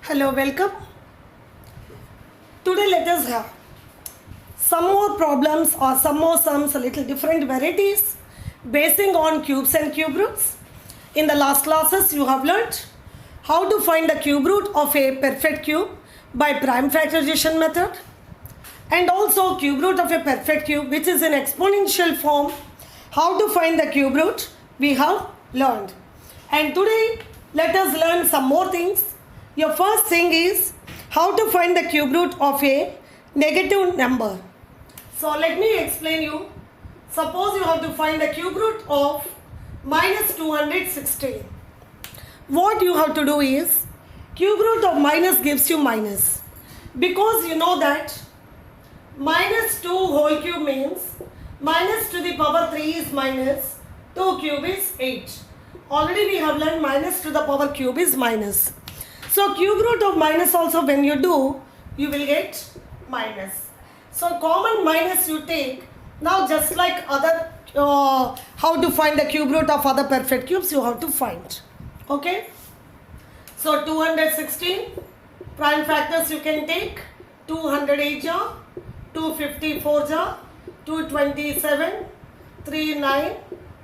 Hello, welcome. Today let us have some more problems or some more sums, a little different varieties basing on cubes and cube roots. In the last classes you have learnt how to find the cube root of a perfect cube by prime factorization method, and also cube root of a perfect cube which is in exponential form. How to find the cube root we have learned, and today let us learn some more things. Your first thing is how to find the cube root of a negative number. So let me explain you. Suppose you have to find the cube root of minus 216. What you have to do is, cube root of minus gives you minus, because you know that minus 2 whole cube means minus to the power 3 is minus, 2 cube is 8. Already we have learned minus to the power cube is minus. So cube root of minus also when you do, you will get minus. So common minus you take. Now just like other, how to find the cube root of other perfect cubes you have to find. Okay. So 216 prime factors you can take. 208 jar, 254 jar, 227, 39,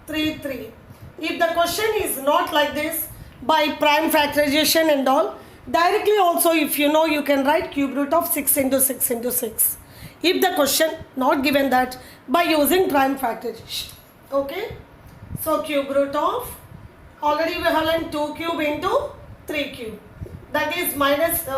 33. If the question is not like this, by prime factorization and all, directly also if you know, you can write cube root of 6 into 6 into 6. If the question not given that, by using prime factorization. Okay. So cube root of, already we have learned 2 cube into 3 cube. That is minus 2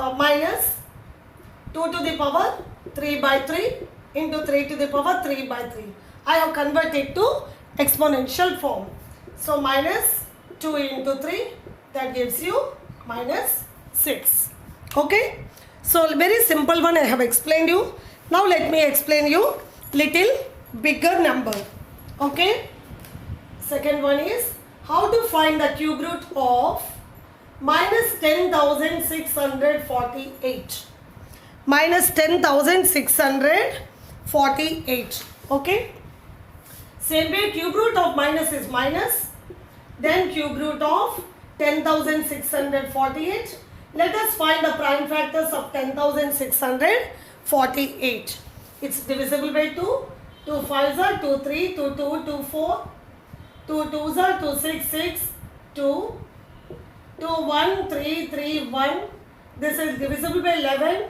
to the power 3 by 3 into 3 to the power 3 by 3. I have converted to exponential form. So minus 2 into 3, that gives you minus 6. Okay. So very simple one I have explained you. Now let me explain you little bigger number. Okay. Second one is how to find the cube root of minus 10,648. Minus 10,648. Okay. Same way, cube root of minus is minus. Then cube root of 10,648. Let us find the prime factors of 10,648. It's divisible by 2. 2 5s are 2 3, 2 2, 2 4, 2 2s are 2 6 6, 2, 2 1 3 3 1. This is divisible by 11.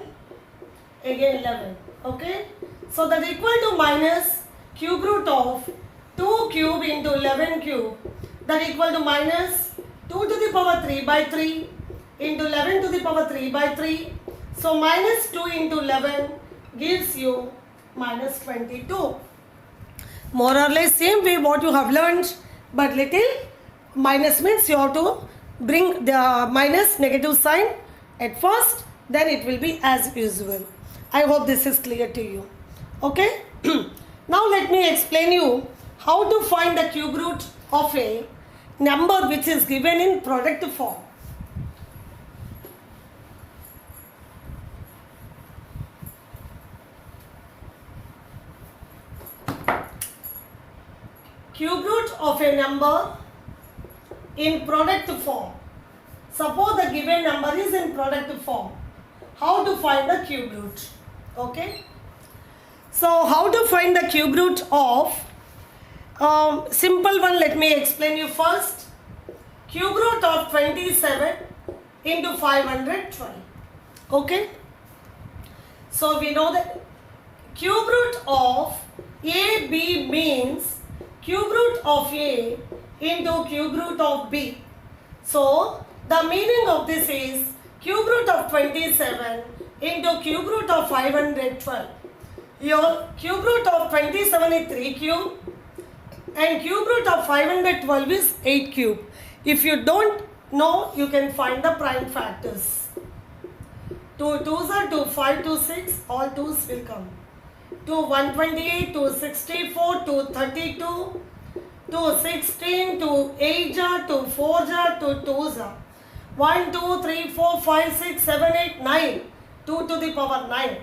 Again 11. Okay. So that equal to minus cube root of 2 cube into 11 cube. That equal to minus 2 to the power 3 by 3 into 11 to the power 3 by 3. So minus 2 into 11 gives you minus 22. More or less same way what you have learned, but little minus means you have to bring the minus negative sign at first, then it will be as usual. I hope this is clear to you. Okay. Now let me explain you how to find the cube root of a number which is given in product form. Cube root of a number in product form. Suppose the given number is in product form. How to find the cube root? Okay. So how to find the cube root of simple one, let me explain you first. Cube root of 27 into 512. Okay. So we know that cube root of A, B means cube root of A into cube root of B. So the meaning of this is cube root of 27 into cube root of 512. Your cube root of 27 is 3 cube and cube root of 512 is 8 cube. If you don't know, you can find the prime factors. 2 2s are 2 5 2 6, all 2's will come. 2 128, 2 64, 2 32, 2 16, 2 8 jar, 2 4 jar, 2 2s are 1 2 3 4 5 6 7 8 9, 2 to the power 9.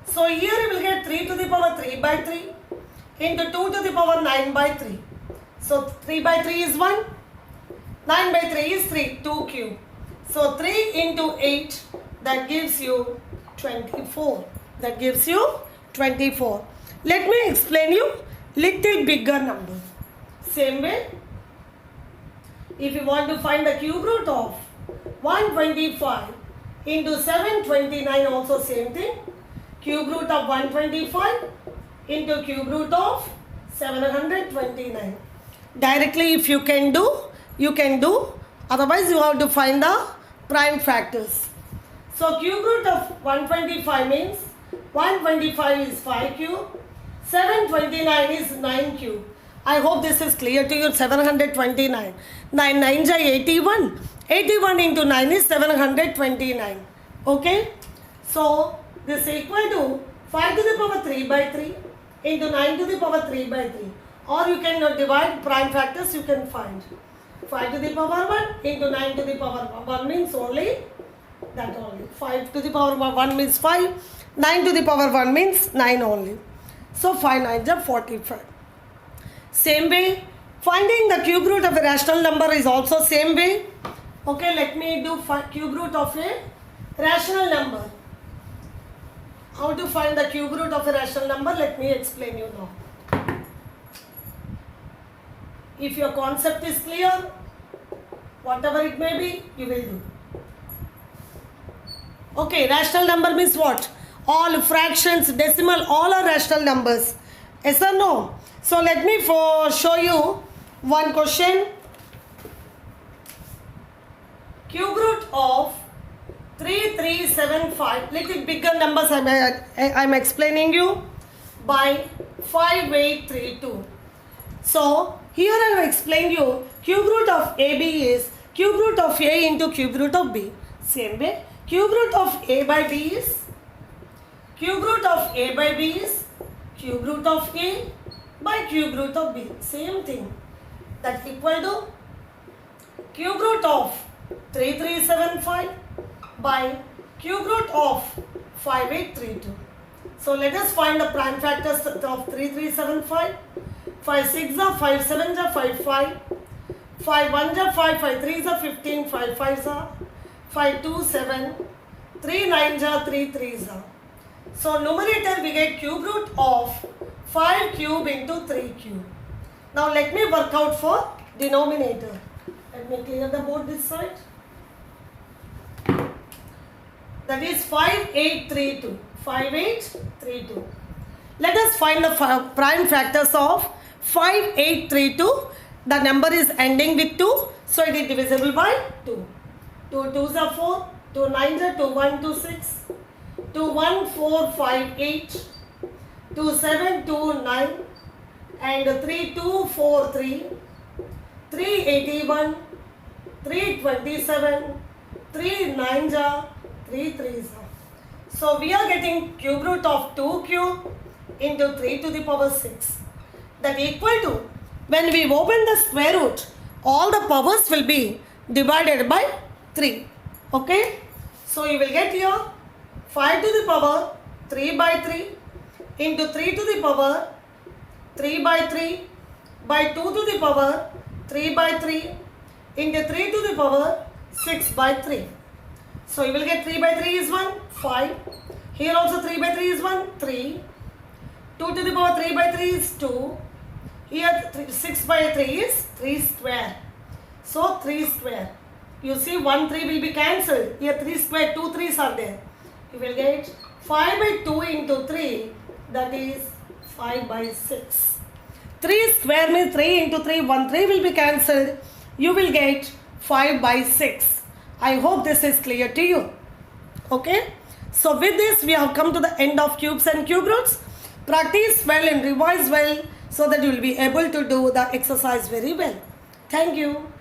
So here you will get 3 to the power 3 by 3 into 2 to the power 9 by 3. So 3 by 3 is 1. 9 by 3 is 3, 2 cube. So 3 into 8, that gives you 24. That gives you 24. Let me explain you little bigger number. Same way, if you want to find the cube root of 125 into 729, also same thing. Cube root of 125 into cube root of 729. Directly if you can do, you can do. Otherwise you have to find the prime factors. So cube root of 125 means 125 is 5 cube, 729 is 9 cube. I hope this is clear to you. 729. 9 9s are 81. 81 into 9 is 729. Okay? So this is equal to 5 to the power 3 by 3 into 9 to the power 3 by 3. Or you can divide prime factors, you can find. 5 to the power 1 into 9 to the power 1 means only that only. 5 to the power 1 means 5. 9 to the power 1 means 9 only. So 5 9s are 45. Same way, finding the cube root of a rational number is also same way. Okay, let me do cube root of a rational number. How to find the cube root of a rational number? Let me explain you now. If your concept is clear, whatever it may be, you will do. Okay, rational number means what? All fractions, decimal, all are rational numbers. Yes or no? So let me show you one question. Cube root of 3375, little bigger numbers I am explaining you, by 5832. So here I have explained you cube root of AB is cube root of A into cube root of B. Same way, cube root of A by B is cube root of A by B is cube root of A by cube root of B. Same thing. That equal to cube root of 3375 by cube root of 5832. So let us find the prime factors of 3375. 5 6 are 5 7 are 5 5. 5 1 are 5 5 3 are 15 5 5 are 5 2 7 3 9 are 3 3 are. So numerator we get cube root of 5 cube into 3 cube. Now let me work out for denominator. Let me clear the board this side. That is 5832. 5832. Let us find the prime factors of 5832. The number is ending with 2. So it is divisible by 2. 2 2s are 4. 2 9s are 2 1 2 6. 2 1 4 5 8. 2 7 2 9. And 3 2 4 3. 3 81. 3 27. 3 9s are 3 3s are. So we are getting cube root of 2 cube into 3 to the power 6. That equal to, when we open the square root, all the powers will be divided by 3. Okay? So you will get here 5 to the power 3 by 3 into 3 to the power 3 by 3 by 2 to the power 3 by 3 into 3 to the power 6 by 3. So you will get 3 by 3 is 1, 5. Here also 3 by 3 is 1, 3. 2 to the power 3 by 3 is 2. Here 6 by 3 is 3 square. So 3 square. You see 1 3 will be cancelled. Here 3 square, 2 3s are there. You will get 5 by 2 into 3, that is 5 by 6. 3 square means 3 into 3, 1 3 will be cancelled. You will get 5 by 6. I hope this is clear to you. Okay? So with this we have come to the end of cubes and cube roots. Practice well and revise well so that you will be able to do the exercise very well. Thank you.